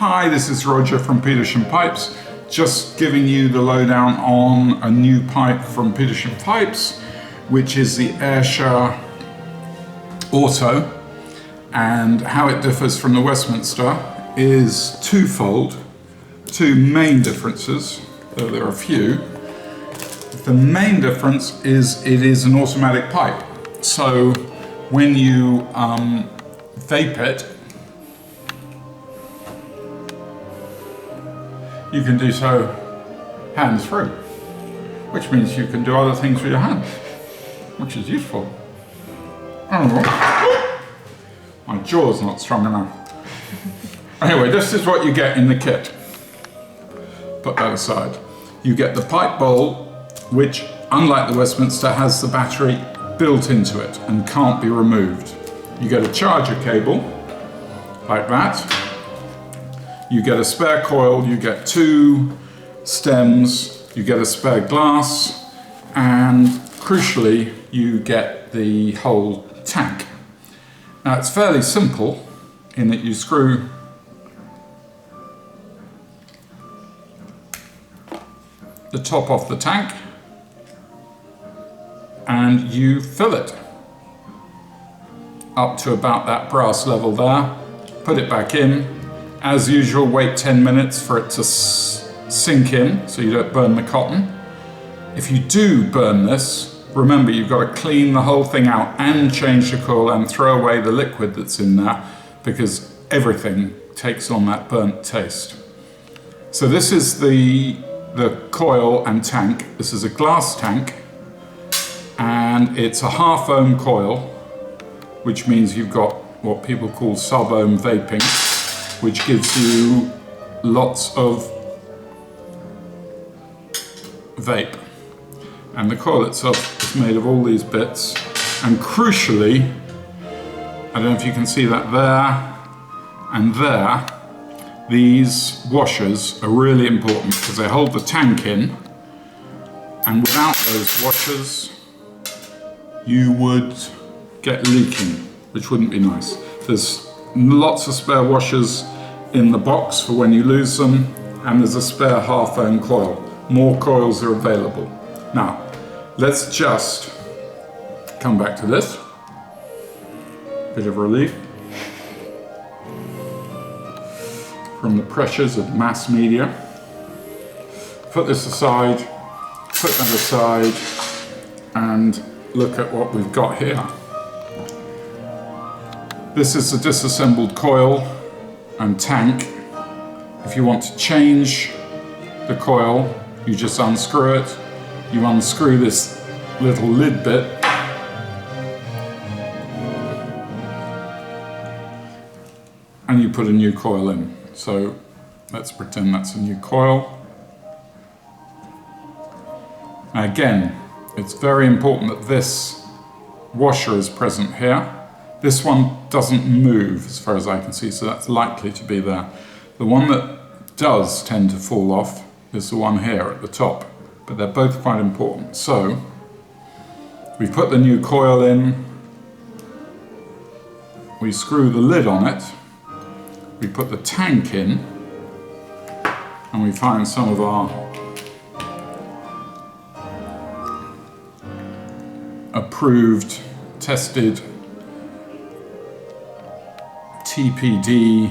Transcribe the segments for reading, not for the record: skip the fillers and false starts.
Hi, this is Roger from Petersham Pipes, just giving you the lowdown on a new pipe from Petersham Pipes, which is the Ayrshire Auto, and how it differs from the Westminster is twofold. Two main differences, though there are a few. The main difference is it is an automatic pipe, so when you vape it, you can do so hands-free, which means you can do other things with your hands, which is useful. Oh, my jaw's not strong enough. Anyway, this is what you get in the kit. Put that aside. You get the pipe bowl, which, unlike the Westminster, has the battery built into it and can't be removed. You get a charger cable, like that. You get a spare coil, you get two stems, you get a spare glass, and crucially, you get the whole tank. Now, it's fairly simple in that you screw the top off the tank and you fill it up to about that brass level there, put it back in. As usual, wait 10 minutes for it to sink in so you don't burn the cotton. If you do burn this, remember you've got to clean the whole thing out and change the coil and throw away the liquid that's in there, because everything takes on that burnt taste. So this is the coil and tank. This is a glass tank, and it's a half ohm coil, which means you've got what people call sub-ohm vaping, which gives you lots of vape. And the coil itself is made of all these bits, and crucially, I don't know if you can see that there and there, these washers are really important because they hold the tank in, and without those washers you would get leaking, which wouldn't be nice. There's lots of spare washers in the box for when you lose them, and there's a spare half ohm coil. More coils are available. Now, let's just come back to this. Bit of relief from the pressures of mass media. Put this aside, put that aside, and look at what we've got here. This is the disassembled coil and tank. If you want to change the coil, you just unscrew it. You unscrew this little lid bit, and you put a new coil in. So let's pretend that's a new coil. Now again, it's very important that this washer is present here. This one doesn't move as far as I can see, so that's likely to be there. The one that does tend to fall off is the one here at the top, but they're both quite important. So we put the new coil in, we screw the lid on it, we put the tank in, and we find some of our approved, tested TPD,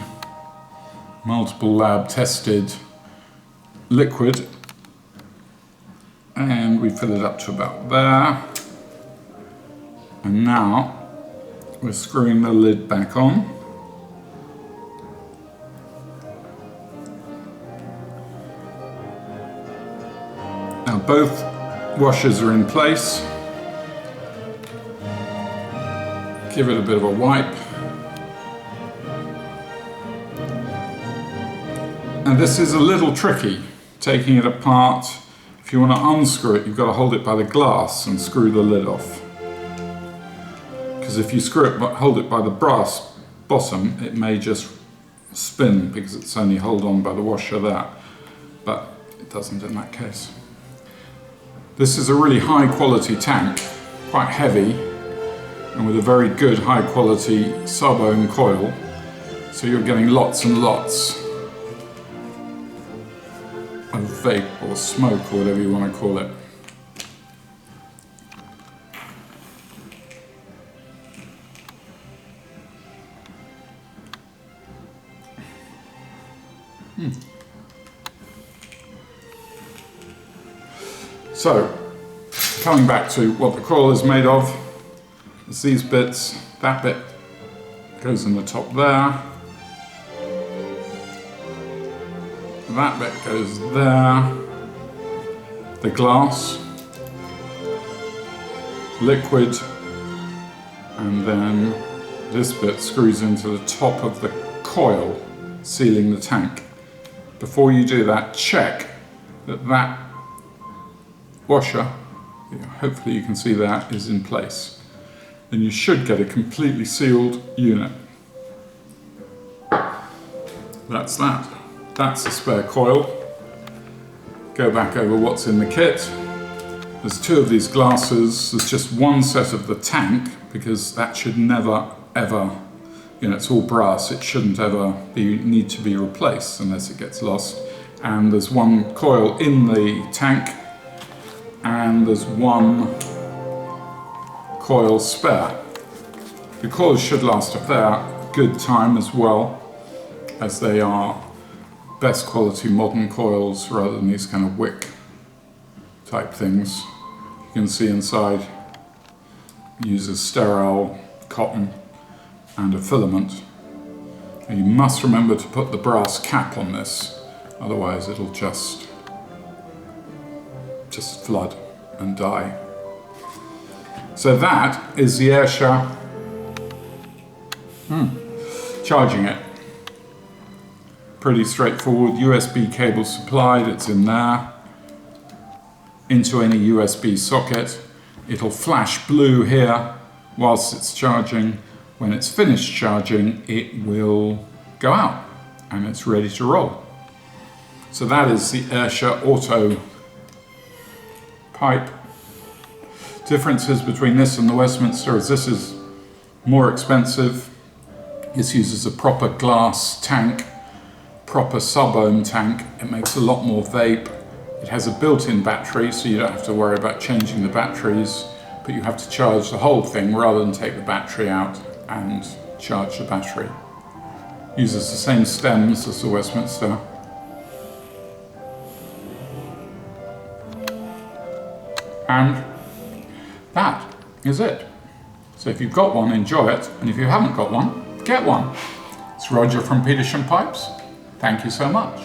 multiple lab tested liquid, and we fill it up to about there. And now we're screwing the lid back on. Now both washers are in place. Give it a bit of a wipe. And this is a little tricky, taking it apart. If you want to unscrew it, you've got to hold it by the glass and screw the lid off. Because if you hold it by the brass bottom, it may just spin because it's only held on by the washer there. But it doesn't in that case. This is a really high quality tank, quite heavy, and with a very good high quality sub-ohm coil. So you're getting lots and lots of vape or smoke or whatever you want to call it. So, coming back to what the coil is made of, it's these bits. That bit goes in the top there. That bit goes there. The glass, liquid, and then this bit screws into the top of the coil, sealing the tank. Before you do that, check that that washer, hopefully you can see that, is in place. Then you should get a completely sealed unit. That's that. That's the spare coil. Go back over what's in the kit. There's two of these glasses. There's just one set of the tank, because that should never, ever, it's all brass. It shouldn't ever need to be replaced unless it gets lost. And there's one coil in the tank, and there's one coil spare. The coils should last a fair good time as well, as they are best quality modern coils rather than these kind of wick type things. You can see inside it uses sterile cotton and a filament. And you must remember to put the brass cap on this, otherwise it'll just flood and die. So that is the Ayrshire charging it. Pretty straightforward. USB cable supplied, it's in there, into any USB socket. It'll flash blue here whilst it's charging. When it's finished charging, it will go out and it's ready to roll. So that is the Ayrshire Auto pipe. Differences between this and the Westminster is this is more expensive. This uses a proper glass tank, proper sub-ohm tank. It makes a lot more vape. It has a built-in battery, so you don't have to worry about changing the batteries, but you have to charge the whole thing rather than take the battery out and charge the battery. Uses the same stems as the Westminster. And that is it. So if you've got one, enjoy it. And if you haven't got one, get one. It's Roger from Petersham Pipes. Thank you so much.